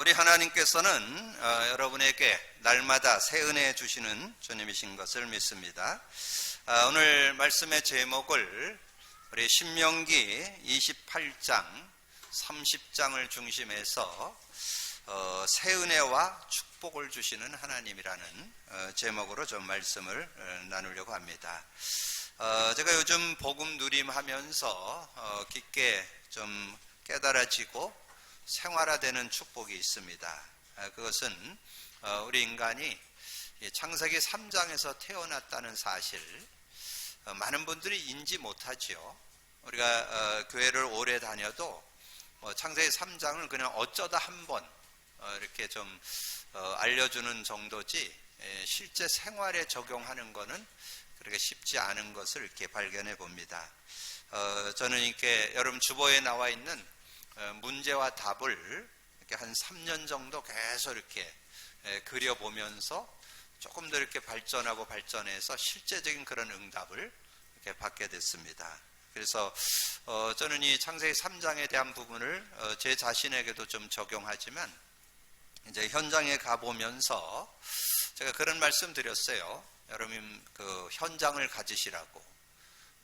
우리 하나님께서는 여러분에게 날마다 새 은혜 주시는 주님이신 것을 믿습니다. 오늘 말씀의 제목을 우리 신명기 28장 30장을 중심해서 새 은혜와 축복을 주시는 하나님이라는 제목으로 좀 말씀을 나누려고 합니다. 제가 요즘 복음 누림하면서 깊게 좀 깨달아지고 생활화되는 축복이 있습니다. 그것은 우리 인간이 창세기 3장에서 태어났다는 사실, 많은 분들이 인지 못하지요. 우리가 교회를 오래 다녀도 창세기 3장을 그냥 어쩌다 한번 이렇게 좀 알려주는 정도지, 실제 생활에 적용하는 것은 그렇게 쉽지 않은 것을 이렇게 발견해 봅니다. 저는 이렇게 여러분 주보에 나와 있는 문제와 답을 이렇게 한 3년 정도 계속 이렇게 그려보면서 조금 더 이렇게 발전하고 발전해서 실제적인 그런 응답을 이렇게 받게 됐습니다. 그래서 저는 이 창세기 3장에 대한 부분을 제 자신에게도 좀 적용하지만, 이제 현장에 가보면서 제가 그런 말씀 드렸어요. 여러분 그 현장을 가지시라고.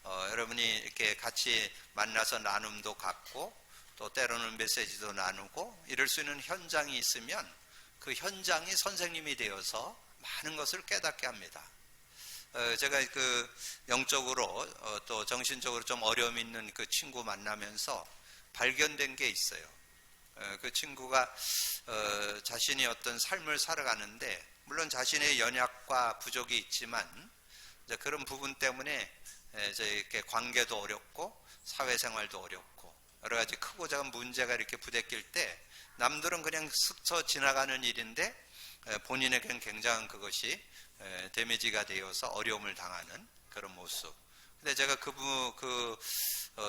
여러분이 이렇게 같이 만나서 나눔도 갖고 또 때로는 메시지도 나누고 이럴 수 있는 현장이 있으면 그 현장이 선생님이 되어서 많은 것을 깨닫게 합니다. 제가 그 영적으로 또 정신적으로 좀 어려움 있는 그 친구 만나면서 발견된 게 있어요. 그 친구가 자신이 어떤 삶을 살아가는데, 물론 자신의 연약과 부족이 있지만 이제 그런 부분 때문에 이제 이렇게 관계도 어렵고 사회생활도 어렵고 여러 가지 크고 작은 문제가 이렇게 부대낄 때 남들은 그냥 스쳐 지나가는 일인데 본인에게는 굉장한 그것이 데미지가 되어서 어려움을 당하는 그런 모습. 근데 제가 그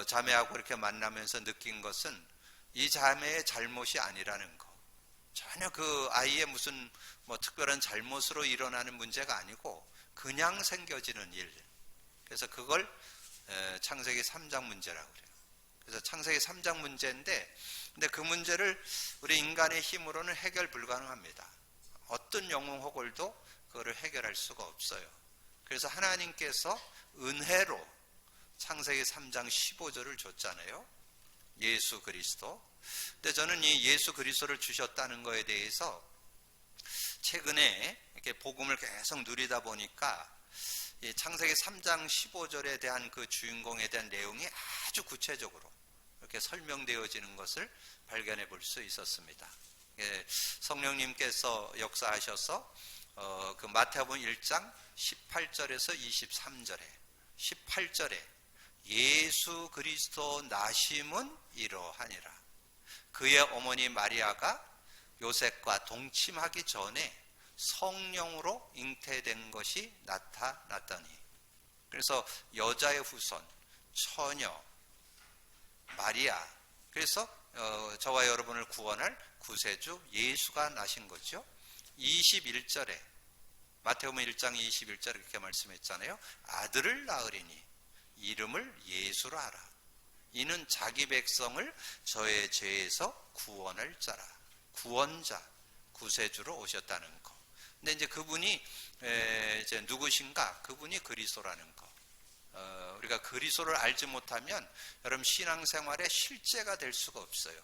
자매하고 이렇게 만나면서 느낀 것은 이 자매의 잘못이 아니라는 거. 전혀 그 아이의 무슨 특별한 잘못으로 일어나는 문제가 아니고 그냥 생겨지는 일. 그래서 그걸 창세기 3장 문제라고 그래요. 그래서 창세기 3장 문제인데, 근데 그 문제를 우리 인간의 힘으로는 해결 불가능합니다. 어떤 영웅 호걸도 그거를 해결할 수가 없어요. 그래서 하나님께서 은혜로 창세기 3장 15절을 줬잖아요. 예수 그리스도. 근데 저는 이 예수 그리스도를 주셨다는 거에 대해서 최근에 이렇게 복음을 계속 누리다 보니까 이 창세기 3장 15절에 대한 그 주인공에 대한 내용이 아주 구체적으로 이렇게 설명되어지는 것을 발견해 볼 수 있었습니다. 성령님께서 역사하셔서 그 마태복음 1장 18절에서 23절에 18절에 예수 그리스도 나심은 이러하니라. 그의 어머니 마리아가 요셉과 동침하기 전에 성령으로 잉태된 것이 나타났더니, 그래서 여자의 후손 처녀 마리아, 그래서 저와 여러분을 구원할 구세주 예수가 나신 거죠. 21절에 마태복음 1장 21절에 그렇게 말씀했잖아요. 아들을 낳으리니 이름을 예수라 하라. 이는 자기 백성을 저의 죄에서 구원할 자라. 구원자, 구세주로 오셨다는 거. 근데 이제 그분이 이제 누구신가? 그분이 그리스도라는 거. 우리가 그리스도를 알지 못하면 여러분 신앙생활에 실제가 될 수가 없어요.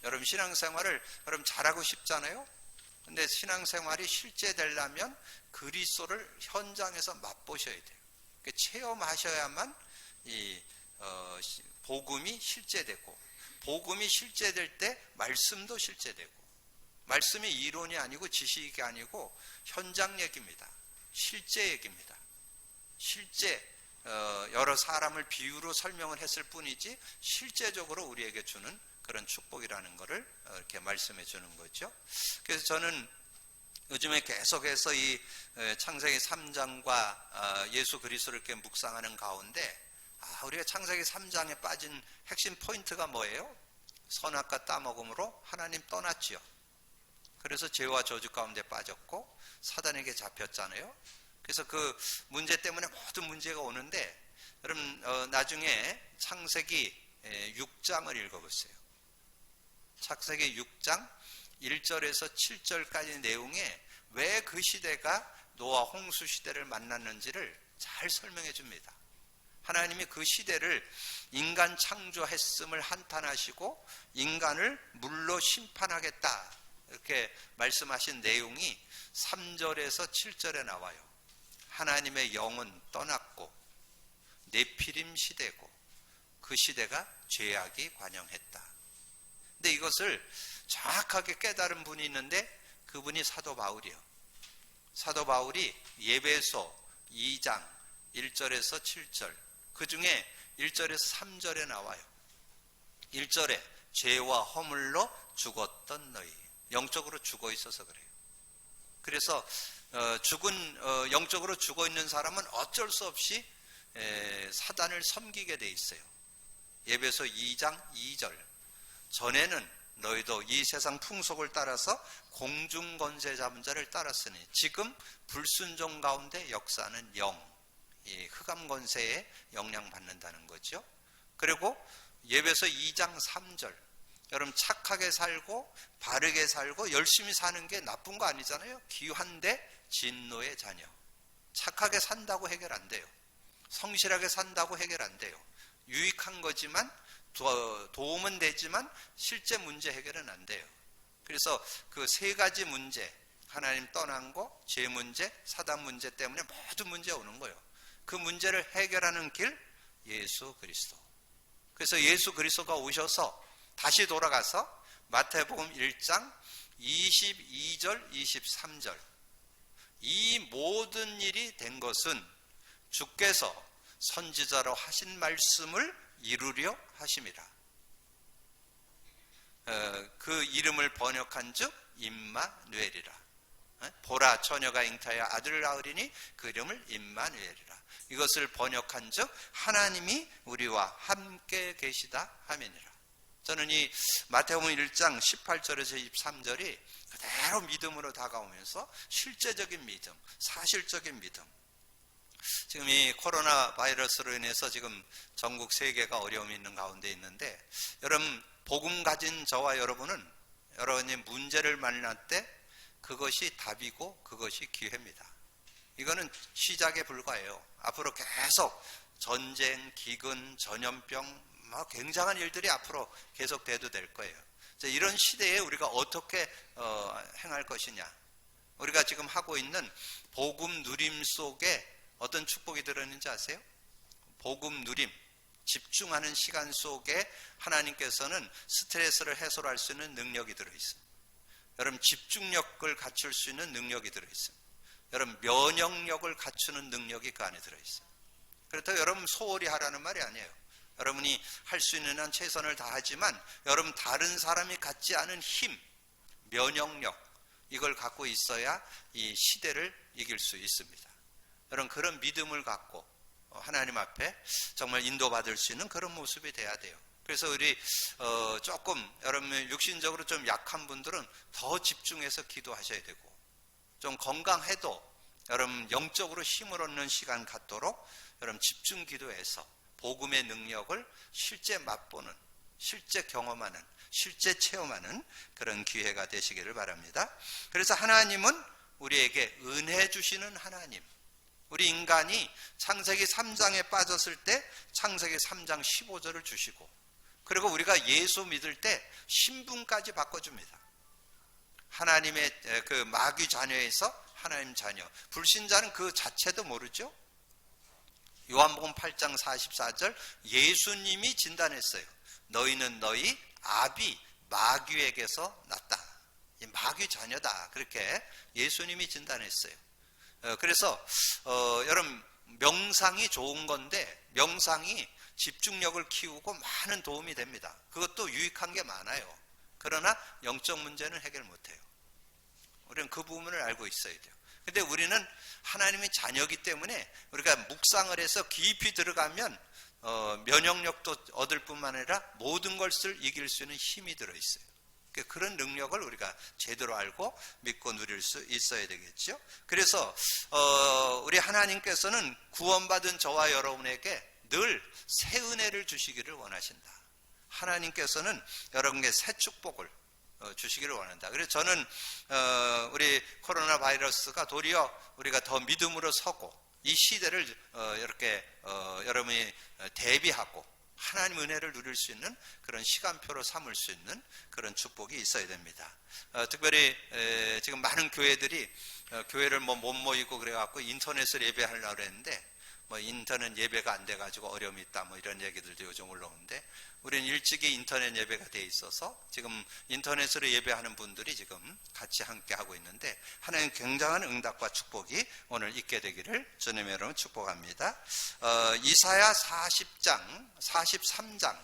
여러분 신앙생활을 여러분 잘하고 싶잖아요. 근데 신앙생활이 실제 되려면 그리스도를 현장에서 맛보셔야 돼요. 체험하셔야만 이 복음이 실제되고, 복음이 실제될 때 말씀도 실제되고, 말씀이 이론이 아니고 지식이 아니고 현장 얘기입니다. 실제 얘기입니다. 실제 여러 사람을 비유로 설명을 했을 뿐이지 실제적으로 우리에게 주는 그런 축복이라는 것을 이렇게 말씀해 주는 거죠. 그래서 저는 요즘에 계속해서 이 창세기 3장과 예수 그리스도를 이렇게 묵상하는 가운데, 우리가 창세기 3장에 빠진 핵심 포인트가 뭐예요? 선악과 따먹음으로 하나님 떠났지요. 그래서 죄와 저주 가운데 빠졌고 사단에게 잡혔잖아요. 그래서 그 문제 때문에 모든 문제가 오는데, 여러분 나중에 창세기 6장을 읽어보세요. 창세기 6장 1절에서 7절까지 내용에 왜 그 시대가 노아 홍수 시대를 만났는지를 잘 설명해 줍니다. 하나님이 그 시대를 인간 창조했음을 한탄하시고 인간을 물로 심판하겠다 이렇게 말씀하신 내용이 3절에서 7절에 나와요. 하나님의 영은 떠났고 네피림 시대고 그 시대가 죄악이 관영했다. 근데 이것을 정확하게 깨달은 분이 있는데 그분이 사도 바울이요. 사도 바울이 에베소 2장 1절에서 7절 그 중에 1절에서 3절에 나와요. 1절에 죄와 허물로 죽었던 너희, 영적으로 죽어 있어서 그래요. 그래서 영적으로 죽어 있는 사람은 어쩔 수 없이 사단을 섬기게 돼 있어요. 에베소 2장 2절 전에는 너희도 이 세상 풍속을 따라서 공중권세 잡은 자를 따랐으니 지금 불순종 가운데 역사하는 영, 이 흑암권세에 영향받는다는 거죠. 그리고 에베소 2장 3절 여러분 착하게 살고 바르게 살고 열심히 사는 게 나쁜 거 아니잖아요. 귀한데 진노의 자녀. 착하게 산다고 해결 안 돼요. 성실하게 산다고 해결 안 돼요. 유익한 거지만 도움은 되지만 실제 문제 해결은 안 돼요. 그래서 그 세 가지 문제, 하나님 떠난 거, 죄 문제, 사단 문제 때문에 모든 문제가 오는 거예요. 그 문제를 해결하는 길 예수 그리스도. 그래서 예수 그리스도가 오셔서 다시 돌아가서 마태복음 1장 22절 23절 이 모든 일이 된 것은 주께서 선지자로 하신 말씀을 이루려 하심이라. 그 이름을 번역한 즉 임마누엘이라. 보라 처녀가 잉타하여 아들을 낳으리니 그 이름을 임마누엘이라. 이것을 번역한 즉 하나님이 우리와 함께 계시다 하면이라. 저는 이 마태복음 1장 18절에서 23절이 그대로 믿음으로 다가오면서 실제적인 믿음, 사실적인 믿음. 지금 이 코로나 바이러스로 인해서 지금 전국 세계가 어려움이 있는 가운데 있는데 여러분 복음 가진 저와 여러분은 여러분이 문제를 만날 때 그것이 답이고 그것이 기회입니다. 이거는 시작에 불과해요. 앞으로 계속 전쟁, 기근, 전염병 굉장한 일들이 앞으로 계속돼도 될 거예요. 이런 시대에 우리가 어떻게 행할 것이냐. 우리가 지금 하고 있는 복음 누림 속에 어떤 축복이 들어있는지 아세요? 복음 누림, 집중하는 시간 속에 하나님께서는 스트레스를 해소할 수 있는 능력이 들어있습니다. 여러분 집중력을 갖출 수 있는 능력이 들어있습니다. 여러분 면역력을 갖추는 능력이 그 안에 들어있어요. 그렇다고 여러분 소홀히 하라는 말이 아니에요. 여러분이 할 수 있는 한 최선을 다하지만 여러분 다른 사람이 갖지 않은 힘, 면역력 이걸 갖고 있어야 이 시대를 이길 수 있습니다. 여러분 그런 믿음을 갖고 하나님 앞에 정말 인도받을 수 있는 그런 모습이 돼야 돼요. 그래서 우리 조금 여러분 육신적으로 좀 약한 분들은 더 집중해서 기도하셔야 되고 좀 건강해도 여러분 영적으로 힘을 얻는 시간 갖도록 여러분 집중 기도해서 복음의 능력을 실제 맛보는, 실제 경험하는, 실제 체험하는 그런 기회가 되시기를 바랍니다. 그래서 하나님은 우리에게 은혜 주시는 하나님. 우리 인간이 창세기 3장에 빠졌을 때 창세기 3장 15절을 주시고 그리고 우리가 예수 믿을 때 신분까지 바꿔줍니다. 하나님의 그 마귀 자녀에서 하나님 자녀. 불신자는 그 자체도 모르죠. 요한복음 8장 44절 예수님이 진단했어요. 너희는 너희 아비 마귀에게서 났다. 마귀 자녀다. 그렇게 예수님이 진단했어요. 그래서 여러분 명상이 좋은 건데 명상이 집중력을 키우고 많은 도움이 됩니다. 그것도 유익한 게 많아요. 그러나 영적 문제는 해결 못해요. 우리는 그 부분을 알고 있어야 돼요. 근데 우리는 하나님의 자녀이기 때문에 우리가 묵상을 해서 깊이 들어가면 면역력도 얻을 뿐만 아니라 모든 것을 이길 수 있는 힘이 들어있어요. 그런 능력을 우리가 제대로 알고 믿고 누릴 수 있어야 되겠죠. 그래서 우리 하나님께서는 구원받은 저와 여러분에게 늘 새 은혜를 주시기를 원하신다. 하나님께서는 여러분에게 새 축복을 주시기를 원한다. 그래서 저는 우리 코로나 바이러스가 도리어 우리가 더 믿음으로 서고 이 시대를 이렇게 여러분이 대비하고 하나님 은혜를 누릴 수 있는 그런 시간표로 삼을 수 있는 그런 축복이 있어야 됩니다. 특별히 지금 많은 교회들이 교회를 못 모이고 그래갖고 인터넷을 예배하려고 했는데 인터넷 예배가 안 돼가지고 어려움이 있다 이런 얘기들도 요즘 올라오는데 우리는 일찍이 인터넷 예배가 돼 있어서 지금 인터넷으로 예배하는 분들이 지금 같이 함께 하고 있는데 하나님 굉장한 응답과 축복이 오늘 있게 되기를 주님의 이름으로 축복합니다. 이사야 43장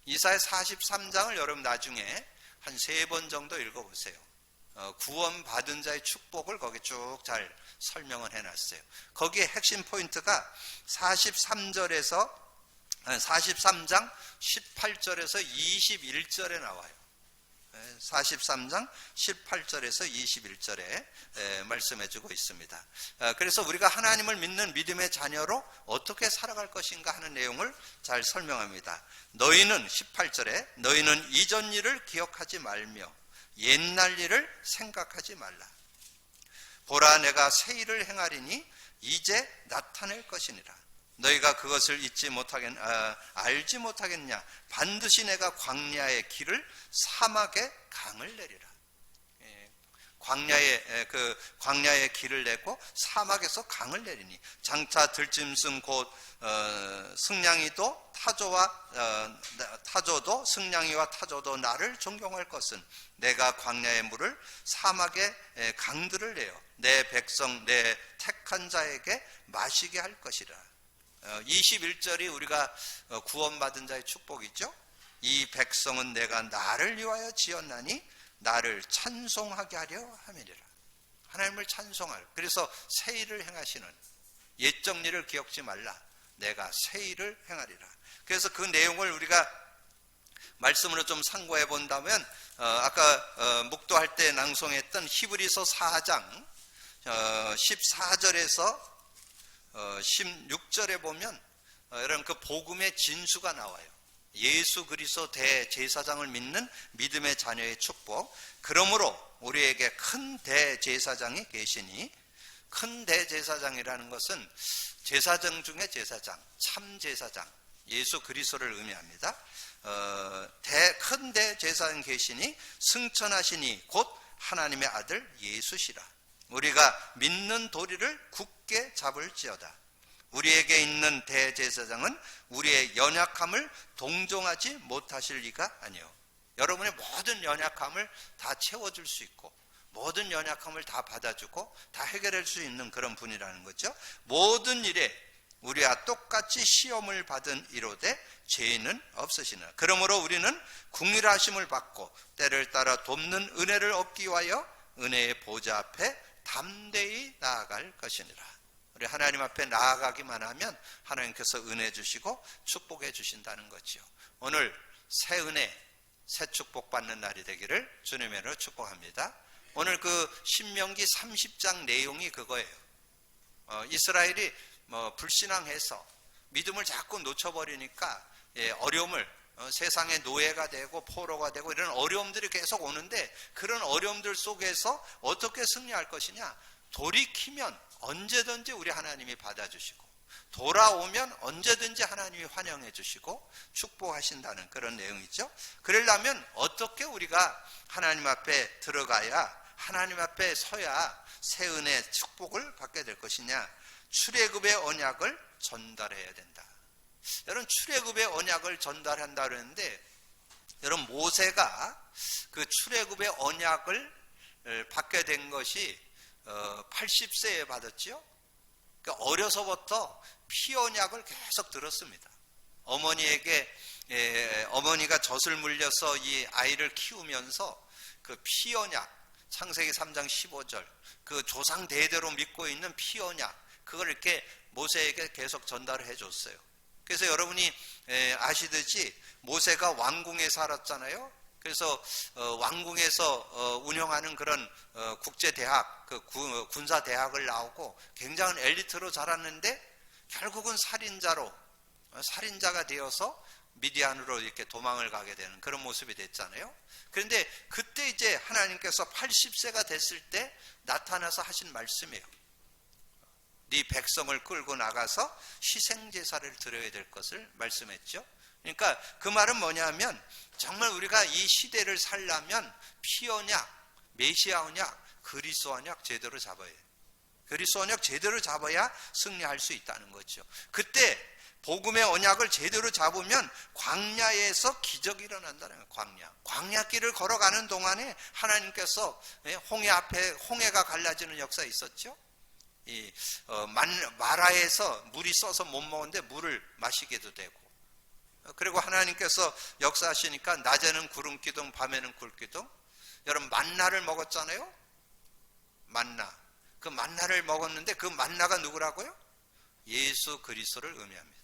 이사야 43장을 여러분 나중에 한 3번 정도 읽어보세요. 구원받은 자의 축복을 거기 쭉 잘 설명을 해놨어요. 거기에 핵심 포인트가 43장 18절에서 21절에 나와요. 43장 18절에서 21절에 말씀해주고 있습니다. 그래서 우리가 하나님을 믿는 믿음의 자녀로 어떻게 살아갈 것인가 하는 내용을 잘 설명합니다. 너희는 18절에 너희는 이전 일을 기억하지 말며 옛날 일을 생각하지 말라. 보라 내가 새 일을 행하리니 이제 나타낼 것이니라. 너희가 그것을 알지 못하겠냐. 반드시 내가 광야의 길을 사막의 강을 내리라. 광야의 길을 내고 사막에서 강을 내리니 장차 들짐승 곧 승냥이도 타조도 승냥이와 타조도 나를 존경할 것은 내가 광야의 물을 사막의 강들을 내어 내 백성 내 택한 자에게 마시게 할 것이라. 21절이 우리가 구원받은 자의 축복이죠. 이 백성은 내가 나를 위하여 지었나니 나를 찬송하게 하려 함이니라. 하나님을 찬송할. 그래서 새 일을 행하시는 옛적 일을 기억지 말라. 내가 새 일을 행하리라. 그래서 그 내용을 우리가 말씀으로 좀 상고해 본다면 아까 묵도할 때 낭송했던 히브리서 4장 14절에서 16절에 보면 이런 그 복음의 진수가 나와요. 예수 그리스도 대제사장을 믿는 믿음의 자녀의 축복. 그러므로 우리에게 큰 대제사장이 계시니, 큰 대제사장이라는 것은 제사장 중에 제사장, 참 제사장, 예수 그리스도를 의미합니다. 큰 대제사장이 계시니 승천하시니 곧 하나님의 아들 예수시라. 우리가 믿는 도리를 굳게 잡을지어다. 우리에게 있는 대제사장은 우리의 연약함을 동정하지 못하실 리가 아니요. 여러분의 모든 연약함을 다 채워줄 수 있고 모든 연약함을 다 받아주고 다 해결할 수 있는 그런 분이라는 거죠. 모든 일에 우리와 똑같이 시험을 받은 이로되 죄인은 없으시나. 그러므로 우리는 긍휼하심을 받고 때를 따라 돕는 은혜를 얻기 위하여 은혜의 보좌 앞에 담대히 나아갈 것이니라. 우리 하나님 앞에 나아가기만 하면 하나님께서 은혜 주시고 축복해 주신다는 거죠. 오늘 새 은혜, 새 축복 받는 날이 되기를 주님의 이름으로 축복합니다. 오늘 그 신명기 30장 내용이 그거예요. 이스라엘이 불신앙해서 믿음을 자꾸 놓쳐버리니까 어려움을 세상의 노예가 되고 포로가 되고 이런 어려움들이 계속 오는데 그런 어려움들 속에서 어떻게 승리할 것이냐. 돌이키면 언제든지 우리 하나님이 받아주시고 돌아오면 언제든지 하나님이 환영해 주시고 축복하신다는 그런 내용이죠. 그러려면 어떻게 우리가 하나님 앞에 들어가야, 하나님 앞에 서야 새 은혜 축복을 받게 될 것이냐. 출애굽의 언약을 전달해야 된다. 여러분, 출애굽의 언약을 전달한다 그러는데 여러분, 모세가 그 출애굽의 언약을 받게 된 것이 80세에 받았죠. 그러니까 어려서부터 피언약을 계속 들었습니다. 어머니가 젖을 물려서 이 아이를 키우면서 그 피언약, 창세기 3장 15절, 그 조상 대대로 믿고 있는 피언약, 그걸 이렇게 모세에게 계속 전달을 해줬어요. 그래서 여러분이 아시듯이 모세가 왕궁에 살았잖아요. 그래서 왕궁에서 운영하는 그런 국제대학, 그 군사대학을 나오고 굉장한 엘리트로 자랐는데 결국은 살인자가 되어서 미디안으로 이렇게 도망을 가게 되는 그런 모습이 됐잖아요. 그런데 그때 이제 하나님께서 80세가 됐을 때 나타나서 하신 말씀이에요. 네 백성을 끌고 나가서 희생제사를 드려야 될 것을 말씀했죠. 그러니까 그 말은 뭐냐면 정말 우리가 이 시대를 살려면 피 언약, 메시아 언약, 그리스도 언약 제대로 잡아야 해요. 그리스도 언약 제대로 잡아야 승리할 수 있다는 거죠. 그때 복음의 언약을 제대로 잡으면 광야에서 기적이 일어난다는 거예요. 광야길을 걸어가는 동안에 하나님께서 홍해 앞에 홍해가 갈라지는 역사 있었죠. 마라에서 물이 써서 못 먹었는데 물을 마시게도 되고, 그리고 하나님께서 역사하시니까 낮에는 구름 기둥, 밤에는 굴 기둥. 여러분 만나를 먹었잖아요. 만나. 그 만나를 먹었는데 그 만나가 누구라고요? 예수 그리스도를 의미합니다.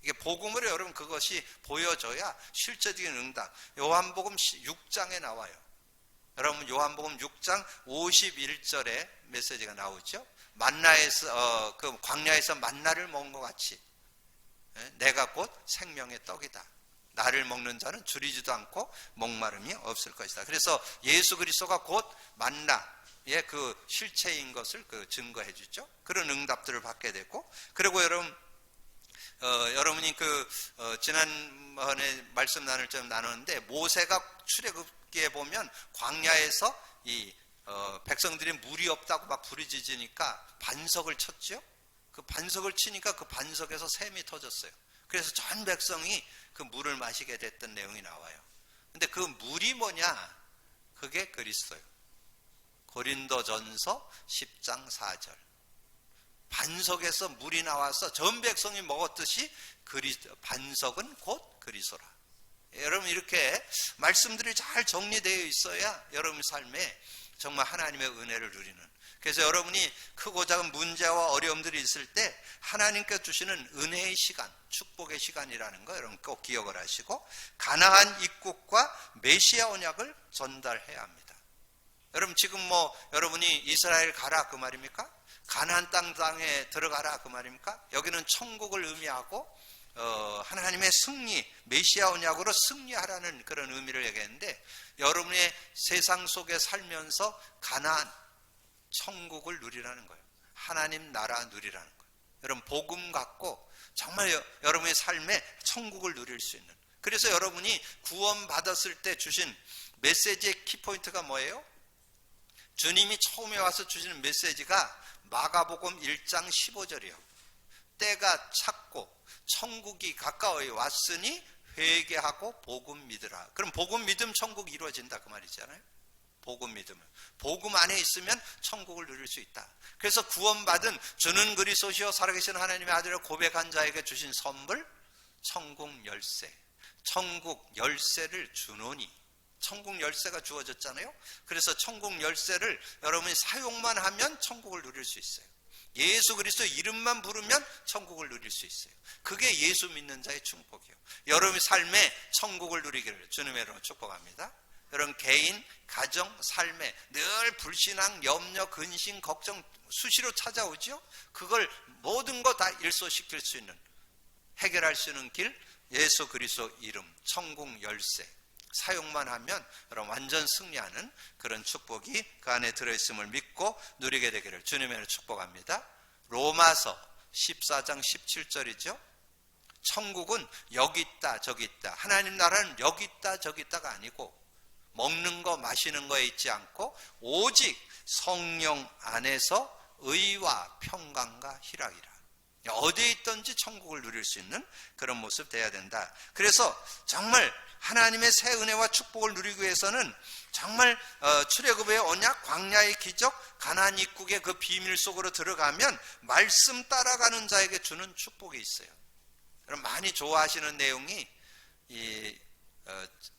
이게 복음으로 여러분 그것이 보여져야 실제적인 응답. 요한복음 6장에 나와요. 여러분 요한복음 6장 51절에 메시지가 나오죠. 만나에서 그 광야에서 만나를 먹은 것 같이 내가 곧 생명의 떡이다. 나를 먹는 자는 줄이지도 않고 목마름이 없을 것이다. 그래서 예수 그리스도가 곧 만나의 그 실체인 것을 그 증거해 주죠. 그런 응답들을 받게 되고, 그리고 여러분이 지난번에 말씀 나눌 때 나눴는데 모세가 출애굽기에 보면 광야에서 백성들이 물이 없다고 막 부르짖으니까 반석을 쳤죠. 그 반석을 치니까 그 반석에서 샘이 터졌어요. 그래서 전 백성이 그 물을 마시게 됐던 내용이 나와요. 근데 그 물이 뭐냐? 그게 그리스도예요. 고린도전서 10장 4절. 반석에서 물이 나와서 전 백성이 먹었듯이 반석은 곧 그리스도라. 여러분 이렇게 말씀들이 잘 정리되어 있어야 여러분 삶에 정말 하나님의 은혜를 누리는. 그래서 여러분이 크고 작은 문제와 어려움들이 있을 때 하나님께서 주시는 은혜의 시간, 축복의 시간이라는 거 여러분 꼭 기억을 하시고, 가나안 입국과 메시아 언약을 전달해야 합니다. 여러분 지금 여러분이 이스라엘 가라 그 말입니까? 가나안 땅에 들어가라 그 말입니까? 여기는 천국을 의미하고 하나님의 승리, 메시아 언약으로 승리하라는 그런 의미를 얘기했는데, 여러분의 세상 속에 살면서 가나안, 천국을 누리라는 거예요. 하나님 나라 누리라는 거예요. 여러분 복음 갖고 정말 여러분의 삶에 천국을 누릴 수 있는. 그래서 여러분이 구원 받았을 때 주신 메시지의 키포인트가 뭐예요? 주님이 처음에 와서 주시는 메시지가 마가복음 1장 15절이요. 때가 찼고 천국이 가까이 왔으니 회개하고 복음 믿으라. 그럼 복음 믿음 천국이 이루어진다 그 말이잖아요. 복음 믿으면, 복음 안에 있으면 천국을 누릴 수 있다. 그래서 구원받은 주는 그리스도시요 살아계신 하나님의 아들을 고백한 자에게 주신 선물, 천국 열쇠. 천국 열쇠를 주노니, 천국 열쇠가 주어졌잖아요. 그래서 천국 열쇠를 여러분이 사용만 하면 천국을 누릴 수 있어요. 예수 그리스도 이름만 부르면 천국을 누릴 수 있어요. 그게 예수 믿는 자의 축복이에요. 여러분의 삶에 천국을 누리기를 주님의 이름으로 축복합니다. 여러분 개인, 가정, 삶에 늘 불신앙, 염려, 근심, 걱정 수시로 찾아오죠. 그걸 모든 거 다 일소시킬 수 있는, 해결할 수 있는 길, 예수 그리스도 이름, 천국 열쇠 사용만 하면 여러분 완전 승리하는 그런 축복이 그 안에 들어있음을 믿고 누리게 되기를 주님의 축복합니다. 로마서 14장 17절이죠. 천국은 여기 있다 저기 있다, 하나님 나라는 여기 있다 저기 있다가 아니고 먹는 거 마시는 거에 있지 않고 오직 성령 안에서 의와 평강과 희락이라. 어디에 있든지 천국을 누릴 수 있는 그런 모습 돼야 된다. 그래서 정말 하나님의 새 은혜와 축복을 누리기 위해서는 정말 출애굽의 언약, 광야의 기적, 가나안 입국의 그 비밀 속으로 들어가면 말씀 따라가는 자에게 주는 축복이 있어요. 여러분 많이 좋아하시는 내용이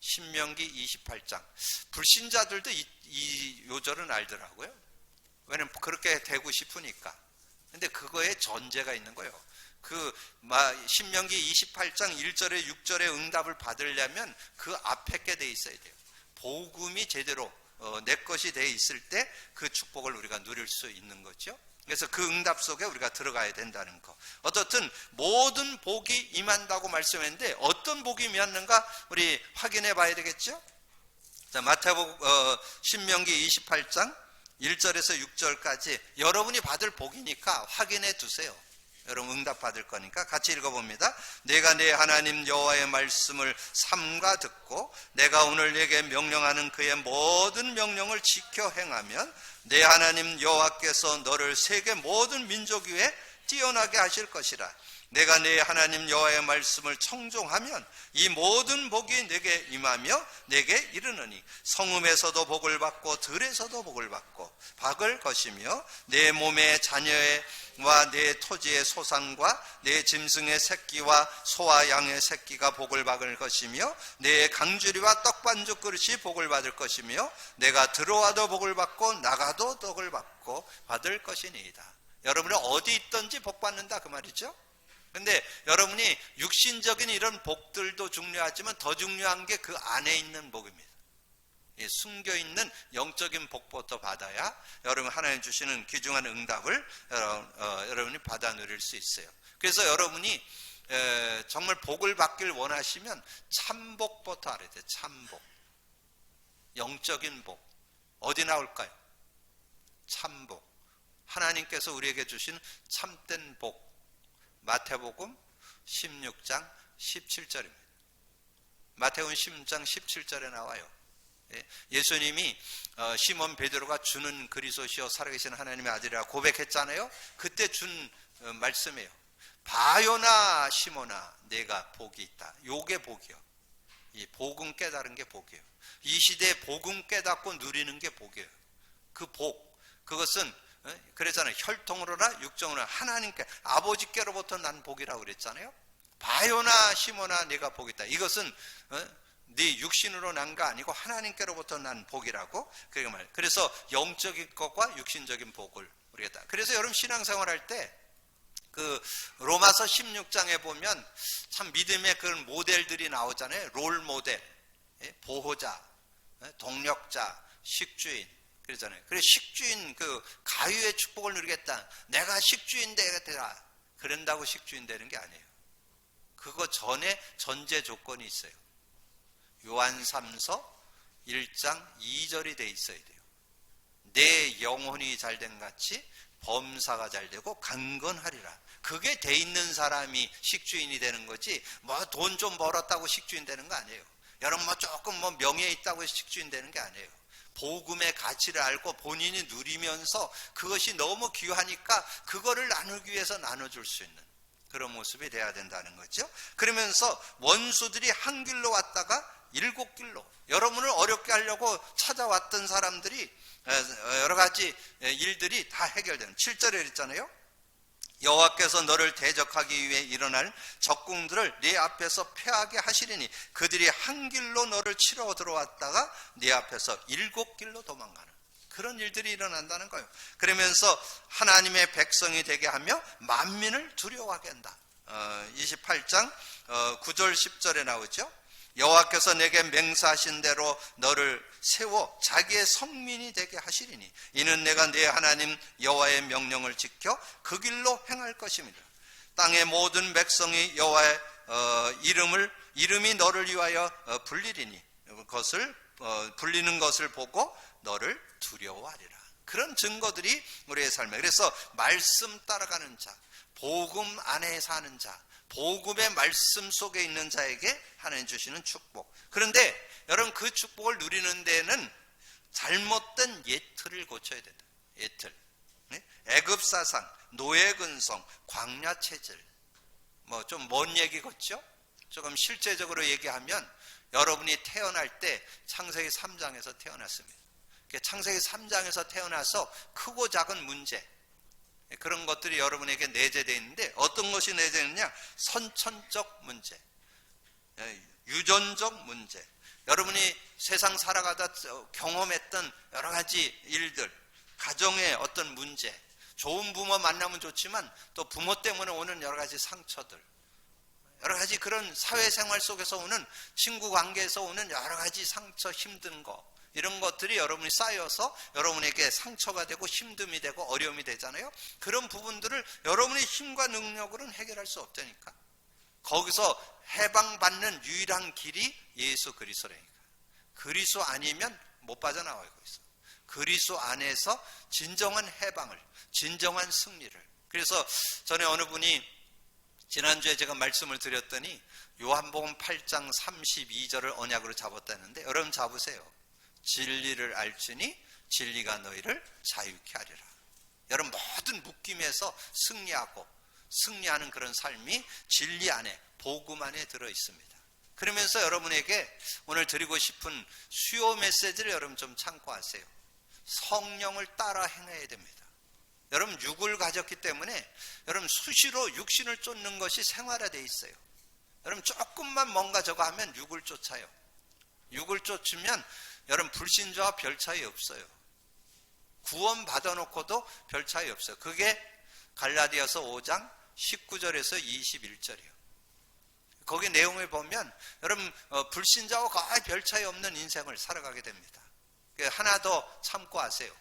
신명기 28장. 불신자들도 이 요절은 알더라고요. 왜냐면 그렇게 되고 싶으니까. 근데 그거에 전제가 있는 거예요. 신명기 28장 1절에 6절에 응답을 받으려면 그 앞에 게 돼 있어야 돼요. 복음이 제대로 내 것이 돼 있을 때 그 축복을 우리가 누릴 수 있는 거죠. 그래서 그 응답 속에 우리가 들어가야 된다는 거. 어떻든 모든 복이 임한다고 말씀했는데 어떤 복이 임했는가 우리 확인해 봐야 되겠죠. 자, 마태복음 신명기 28장 1절에서 6절까지 여러분이 받을 복이니까 확인해 두세요. 여러분 응답 받을 거니까 같이 읽어봅니다. 내가 내 하나님 여호와의 말씀을 삼가 듣고 내가 오늘 내게 명령하는 그의 모든 명령을 지켜 행하면 내 하나님 여호와께서 너를 세계 모든 민족 위에 뛰어나게 하실 것이라. 내가 내 하나님 여호와의 말씀을 청종하면 이 모든 복이 내게 임하며 내게 이르느니 성읍에서도 복을 받고 들에서도 복을 받고 박을 것이며 내 몸의 자녀와 내 토지의 소산과 내 짐승의 새끼와 소와 양의 새끼가 복을 받을 것이며 내 강주리와 떡반죽 그릇이 복을 받을 것이며 내가 들어와도 복을 받고 나가도 복을 받고 받을 것이니이다. 여러분이 어디 있든지 복 받는다 그 말이죠. 근데 여러분이 육신적인 이런 복들도 중요하지만 더 중요한 게 그 안에 있는 복입니다. 숨겨있는 영적인 복부터 받아야 여러분 하나님 주시는 귀중한 응답을 여러분이 받아 누릴 수 있어요. 그래서 여러분이 정말 복을 받길 원하시면 참복부터 알아야 돼요. 참복. 영적인 복. 어디 나올까요? 참복. 하나님께서 우리에게 주신 참된 복. 마태복음 16장 17절입니다. 마태복음 16장 17절에 나와요. 예수님이 시몬 베드로가 주는 그리스도시요 살아계신 하나님의 아들이라 고백했잖아요. 그때 준 말씀이에요. 바요나 시몬아 내가 복이 있다. 요게 복이요. 이 복음 깨달은 게 복이에요. 이 시대에 복음 깨닫고 누리는 게 복이에요. 그 복, 그것은 그랬잖아요. 혈통으로나 육정으로나 하나님께 아버지께로부터 난 복이라고 그랬잖아요. 바요나 시몬아 내가 복이 있다. 이것은 네 육신으로 난 거 아니고 하나님께로부터 난 복이라고 그렇게 말해요. 그래서 영적인 것과 육신적인 복을 우리가 다. 그래서 여러분 신앙생활 할 때 그 로마서 16장에 보면 참 믿음의 그런 모델들이 나오잖아요. 롤 모델, 보호자, 동력자, 식주인. 그러잖아요. 그래서 식주인 그 가유의 축복을 누리겠다. 내가 식주인 되겠다. 그런다고 식주인 되는 게 아니에요. 그거 전에 전제 조건이 있어요. 요한 3서 1장 2절이 돼 있어야 돼요. 내 영혼이 잘된 같이 범사가 잘되고 강건하리라. 그게 돼 있는 사람이 식주인이 되는 거지 뭐 돈 좀 벌었다고 식주인 되는 거 아니에요. 여러분 뭐 조금 뭐 명예 있다고 식주인 되는 게 아니에요. 복음의 가치를 알고 본인이 누리면서 그것이 너무 귀하니까 그거를 나누기 위해서 나눠줄 수 있는 그런 모습이 돼야 된다는 거죠. 그러면서 원수들이 한 길로 왔다가 7길로 여러분을 어렵게 하려고 찾아왔던 사람들이 여러 가지 일들이 다 해결되는 7절에 그랬잖아요. 여호와께서 너를 대적하기 위해 일어날 적군들을 네 앞에서 패하게 하시리니 그들이 한 길로 너를 치러 들어왔다가 네 앞에서 7길로 도망가는 그런 일들이 일어난다는 거예요. 그러면서 하나님의 백성이 되게 하며 만민을 두려워하게 한다. 28장 9절 10절에 나오죠. 여호와께서 내게 맹세하신 대로 너를 세워 자기의 성민이 되게 하시리니 이는 내가 내 하나님 여호와의 명령을 지켜 그 길로 행할 것입니다. 땅의 모든 백성이 여호와의 이름이 너를 위하여 불리리니 그것을 불리는 것을 보고 너를 두려워하리라. 그런 증거들이 우리의 삶에. 그래서 말씀 따라가는 자, 복음 안에 사는 자, 복음의 말씀 속에 있는 자에게 하나님 주시는 축복. 그런데 여러분 그 축복을 누리는 데는 잘못된 예틀을 고쳐야 된다. 예틀. 애굽 사상, 노예 근성, 광야 체질. 뭐 좀 먼 얘기 같죠? 조금 실제적으로 얘기하면 여러분이 태어날 때 창세기 3장에서 태어났습니다. 창세기 3장에서 태어나서 크고 작은 문제 그런 것들이 여러분에게 내재되어 있는데 어떤 것이 내재되어 있느냐? 선천적 문제, 유전적 문제, 여러분이 세상 살아가다 경험했던 여러 가지 일들, 가정의 어떤 문제, 좋은 부모 만나면 좋지만 또 부모 때문에 오는 여러 가지 상처들, 여러 가지 그런 사회생활 속에서 오는 친구 관계에서 오는 여러 가지 상처, 힘든 거, 이런 것들이 여러분이 쌓여서 여러분에게 상처가 되고 힘듦이 되고 어려움이 되잖아요. 그런 부분들을 여러분의 힘과 능력으로는 해결할 수 없다니까. 거기서 해방받는 유일한 길이 예수 그리스도라니까. 그리스도 아니면 못 빠져나와요. 거기서 그리스도 안에서 진정한 해방을, 진정한 승리를. 그래서 전에 어느 분이 지난주에 제가 말씀을 드렸더니 요한복음 8장 32절을 언약으로 잡았다는데, 여러분 잡으세요. 진리를 알지니 진리가 너희를 자유케 하리라. 여러분 모든 묶임에서 승리하고 승리하는 그런 삶이 진리 안에, 복음 안에 들어 있습니다. 그러면서 여러분에게 오늘 드리고 싶은 수요 메시지를 여러분 좀 참고하세요. 성령을 따라 행해야 됩니다. 여러분 육을 가졌기 때문에 여러분 수시로 육신을 쫓는 것이 생활화되어 있어요. 여러분 조금만 뭔가 저거 하면 육을 쫓아요. 육을 쫓으면 여러분 불신자와 별 차이 없어요. 구원 받아놓고도 별 차이 없어요. 그게 갈라디아서 5장 19절에서 21절이에요. 거기 내용을 보면 여러분 불신자와 거의 별 차이 없는 인생을 살아가게 됩니다. 하나 더 참고하세요.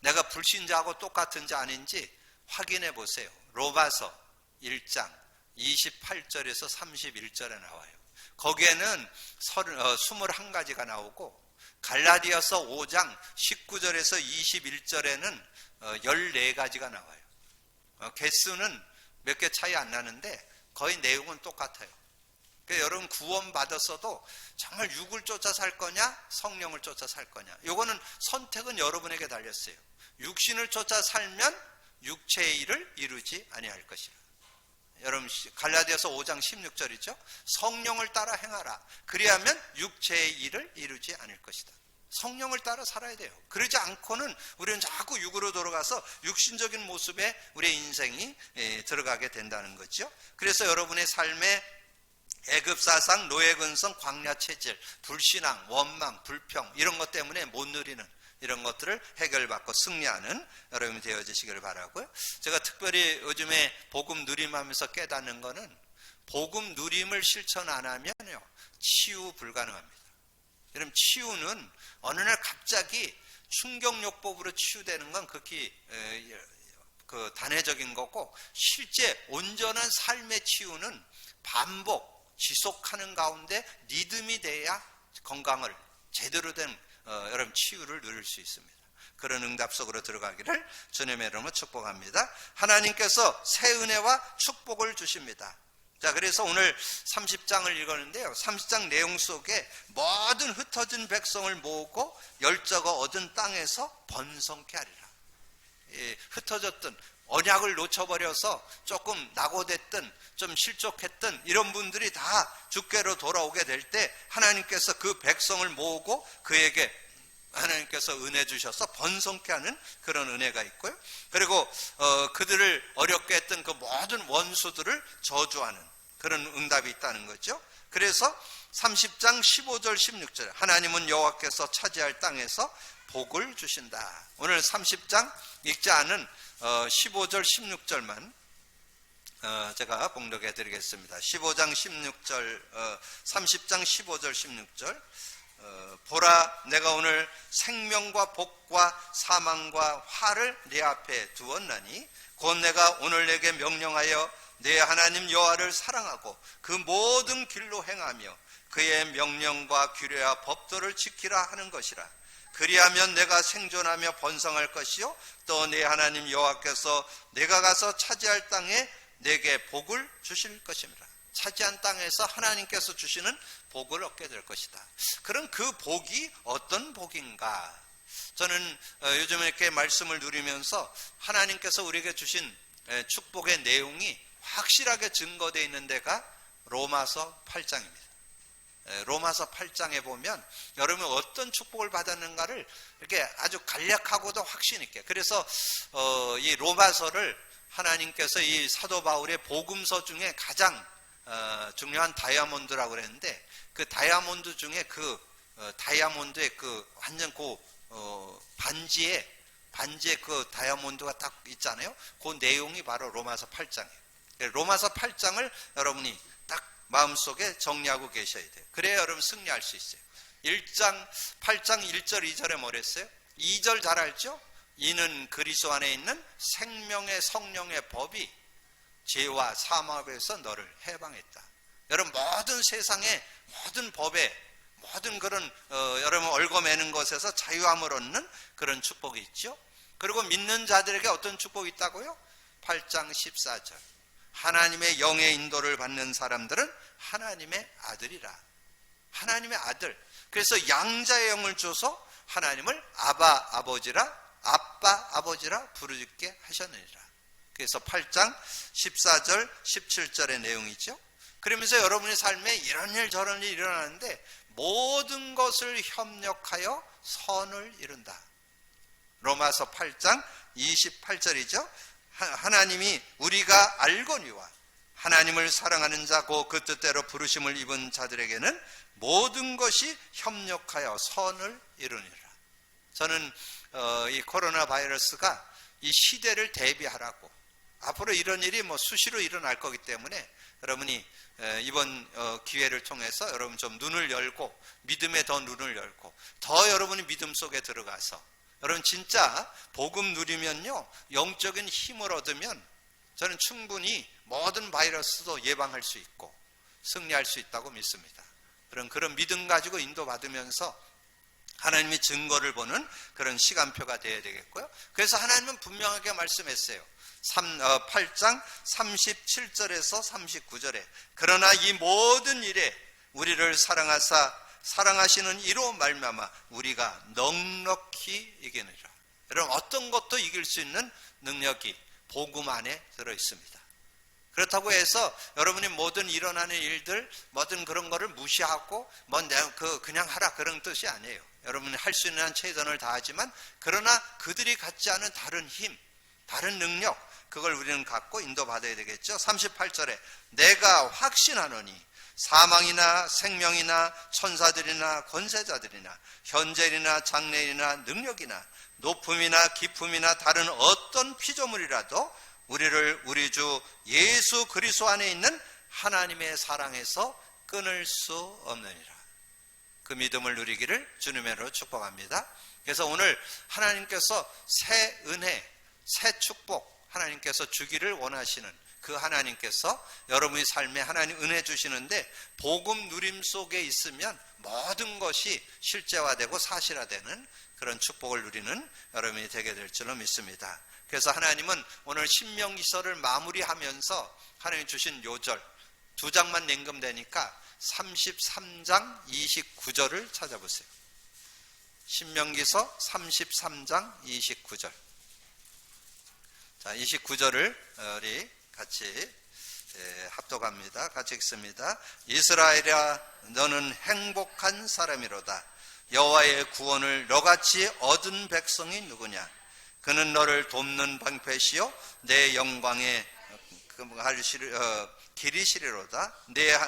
내가 불신자하고 똑같은지 아닌지 확인해 보세요. 로마서 1장 28절에서 31절에 나와요. 거기에는 21가지가 나오고, 갈라디아서 5장 19절에서 21절에는 14가지가 나와요. 개수는 몇 개 차이 안 나는데 거의 내용은 똑같아요. 그러니까 여러분 구원 받았어도 정말 육을 쫓아 살 거냐, 성령을 쫓아 살 거냐, 요거는 선택은 여러분에게 달렸어요. 육신을 쫓아 살면 육체의 일을 이루지 아니할 것이라. 여러분 갈라디아서 5장 16절이죠. 성령을 따라 행하라. 그리하면 육체의 일을 이루지 않을 것이다. 성령을 따라 살아야 돼요. 그러지 않고는 우리는 자꾸 육으로 돌아가서 육신적인 모습에 우리의 인생이 들어가게 된다는 거죠. 그래서 여러분의 삶에 애급사상, 노예근성, 광야체질, 불신앙, 원망, 불평 이런 것 때문에 못 누리는 이런 것들을 해결받고 승리하는 여러분이 되어지시기를 바라고요. 제가 특별히 요즘에 복음 누림하면서 깨닫는 거는, 복음 누림을 실천 안 하면요 치유 불가능합니다. 여러분 치유는 어느 날 갑자기 충격요법으로 치유되는 건 극히 단회적인 거고, 실제 온전한 삶의 치유는 반복, 지속하는 가운데 리듬이 돼야 건강을 제대로 된 여러분 치유를 누릴 수 있습니다. 그런 응답 속으로 들어가기를 주님의 이름으로 축복합니다. 하나님께서 새 은혜와 축복을 주십니다. 자, 그래서 오늘 30장을 읽었는데요, 30장 내용 속에 모든 흩어진 백성을 모으고 열저가 얻은 땅에서 번성케 하리라. 흩어졌던, 언약을 놓쳐버려서 조금 낙오됐던, 좀 실족했던 이런 분들이 다 주께로 돌아오게 될 때 하나님께서 그 백성을 모으고 그에게 하나님께서 은혜 주셔서 번성케 하는 그런 은혜가 있고요. 그리고 그들을 어렵게 했던 그 모든 원수들을 저주하는 그런 응답이 있다는 거죠. 그래서 30장 15절 16절 하나님은 여호와께서 차지할 땅에서 복을 주신다. 오늘 30장 읽지 않은 15절 16절만 제가 봉독해 드리겠습니다. 15장 16절 30장 15절 16절 보라, 내가 오늘 생명과 복과 사망과 화를 네 앞에 두었나니 곧 내가 오늘 내게 명령하여 내 하나님 여호와를 사랑하고 그 모든 길로 행하며 그의 명령과 규례와 법도를 지키라 하는 것이라. 그리하면 내가 생존하며 번성할 것이요 또 내 하나님 여호와께서 내가 가서 차지할 땅에 내게 복을 주실 것입니다. 차지한 땅에서 하나님께서 주시는 복을 얻게 될 것이다. 그럼 그 복이 어떤 복인가? 저는 요즘에 이렇게 말씀을 누리면서 하나님께서 우리에게 주신 축복의 내용이 확실하게 증거되어 있는 데가 로마서 8장입니다. 로마서 8장에 보면 여러분이 어떤 축복을 받았는가를 이렇게 아주 간략하고도 확신 있게, 그래서 이 로마서를 하나님께서 이 사도 바울의 복음서 중에 가장 중요한 다이아몬드라고 그랬는데, 그 다이아몬드 중에 그 다이아몬드의 그 완전 그 반지에 그 다이아몬드가 딱 있잖아요. 그 내용이 바로 로마서 8장이에요. 로마서 8장을 여러분이 딱 마음속에 정리하고 계셔야 돼요. 그래야 여러분 승리할 수 있어요. 8장 1절 2절에 뭐랬어요? 2절 잘 알죠? 이는 그리스도 안에 있는 생명의 성령의 법이 죄와 사망에서 너를 해방했다. 여러분, 모든 세상의 모든 법에 모든 그런 여러분 얽어매는 것에서 자유함을 얻는 그런 축복이 있죠. 그리고 믿는 자들에게 어떤 축복이 있다고요? 8장 14절 하나님의 영의 인도를 받는 사람들은 하나님의 아들이라. 하나님의 아들. 그래서 양자의 영을 줘서 하나님을 아바 아버지라 부르게 하셨느니라. 그래서 8장 14절 17절의 내용이죠. 그러면서 여러분의 삶에 이런 일 저런 일이 일어나는데 모든 것을 협력하여 선을 이룬다. 로마서 8장 28절이죠. 하나님이 우리가 알거니와 하나님을 사랑하는 자고 그 뜻대로 부르심을 입은 자들에게는 모든 것이 협력하여 선을 이루니라. 저는 이 코로나 바이러스가 이 시대를 대비하라고, 앞으로 이런 일이 수시로 일어날 거기 때문에 여러분이 이번 기회를 통해서 여러분 좀 눈을 열고, 믿음에 더 눈을 열고, 더 여러분이 믿음 속에 들어가서 여러분 진짜 복음 누리면요, 영적인 힘을 얻으면 저는 충분히 모든 바이러스도 예방할 수 있고 승리할 수 있다고 믿습니다. 그런 믿음 가지고 인도받으면서 하나님의 증거를 보는 그런 시간표가 되어야 되겠고요. 그래서 하나님은 분명하게 말씀했어요. 8장 37절에서 39절에 그러나 이 모든 일에 우리를 사랑하시는 이로 말미암아 우리가 넉넉히 이기느니라. 여러분, 어떤 것도 이길 수 있는 능력이 복음 안에 들어있습니다. 그렇다고 해서 여러분이 모든 일어나는 일들, 모든 그런 거를 무시하고 그냥 하라, 그런 뜻이 아니에요. 여러분이 할 수 있는 한 최선을 다하지만, 그러나 그들이 갖지 않은 다른 힘, 다른 능력, 그걸 우리는 갖고 인도받아야 되겠죠. 38절에 내가 확신하노니 사망이나 생명이나 천사들이나 권세자들이나 현재이나 장래이나 능력이나 높음이나 깊음이나 다른 어떤 피조물이라도 우리를 우리 주 예수 그리스도 안에 있는 하나님의 사랑에서 끊을 수 없느니라. 그 믿음을 누리기를 주님의 이름으로 축복합니다. 그래서 오늘 하나님께서 새 은혜, 새 축복 하나님께서 주기를 원하시는 그 하나님께서 여러분의 삶에 하나님 은혜 주시는데, 복음 누림 속에 있으면 모든 것이 실제화되고 사실화되는 그런 축복을 누리는 여러분이 되게 될 줄로 믿습니다. 그래서 하나님은 오늘 신명기서를 마무리하면서 하나님 주신 요절 2장만 냉금되니까 33장 29절을 찾아보세요. 신명기서 33장 29절. 자, 29절을 우리 같이 합독합니다. 같이 읽습니다. 이스라엘아, 너는 행복한 사람이로다. 여호와의 구원을 너같이 얻은 백성이 누구냐? 그는 너를 돕는 방패시요 내 영광의 길이 시리로다. 내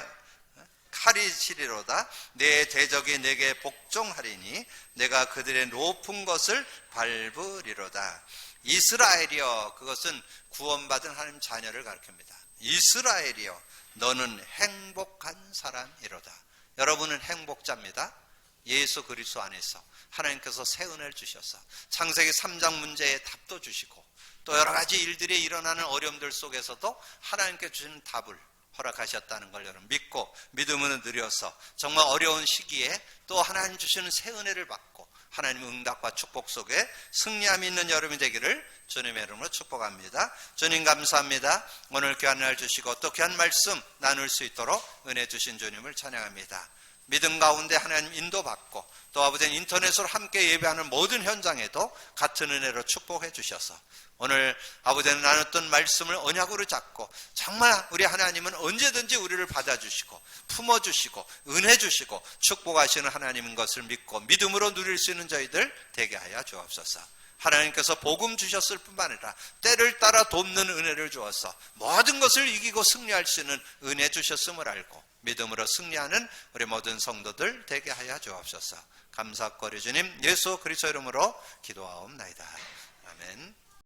칼이 시리로다. 내 대적이 내게 복종하리니 내가 그들의 높은 것을 밟으리로다. 이스라엘이여, 그것은 구원받은 하나님 자녀를 가리킵니다. 이스라엘이여, 너는 행복한 사람이로다. 여러분은 행복자입니다. 예수 그리스도 안에서 하나님께서 새 은혜를 주셔서 창세기 3장 문제에 답도 주시고, 또 여러 가지 일들이 일어나는 어려움들 속에서도 하나님께 주시는 답을 허락하셨다는 걸 여러분 믿고 믿음으로 누려서 정말 어려운 시기에 또 하나님 주시는 새 은혜를 받고 하나님의 응답과 축복 속에 승리함 있는 여러분이 되기를 주님의 이름으로 축복합니다. 주님 감사합니다. 오늘 귀한 날 주시고 또 귀한 말씀 나눌 수 있도록 은혜 주신 주님을 찬양합니다. 믿음 가운데 하나님 인도받고 또 아버지 인터넷으로 함께 예배하는 모든 현장에도 같은 은혜로 축복해 주셔서 오늘 아버지는 나눴던 말씀을 언약으로 잡고 정말 우리 하나님은 언제든지 우리를 받아주시고 품어주시고 은혜 주시고 축복하시는 하나님인 것을 믿고 믿음으로 누릴 수 있는 저희들 되게 하여 주옵소서. 하나님께서 복음 주셨을 뿐만 아니라 때를 따라 돕는 은혜를 주어서 모든 것을 이기고 승리할 수 있는 은혜 주셨음을 알고 믿음으로 승리하는 우리 모든 성도들 되게 하여 주옵소서. 감사거리 주님 예수 그리스도 이름으로 기도하옵나이다. 아멘.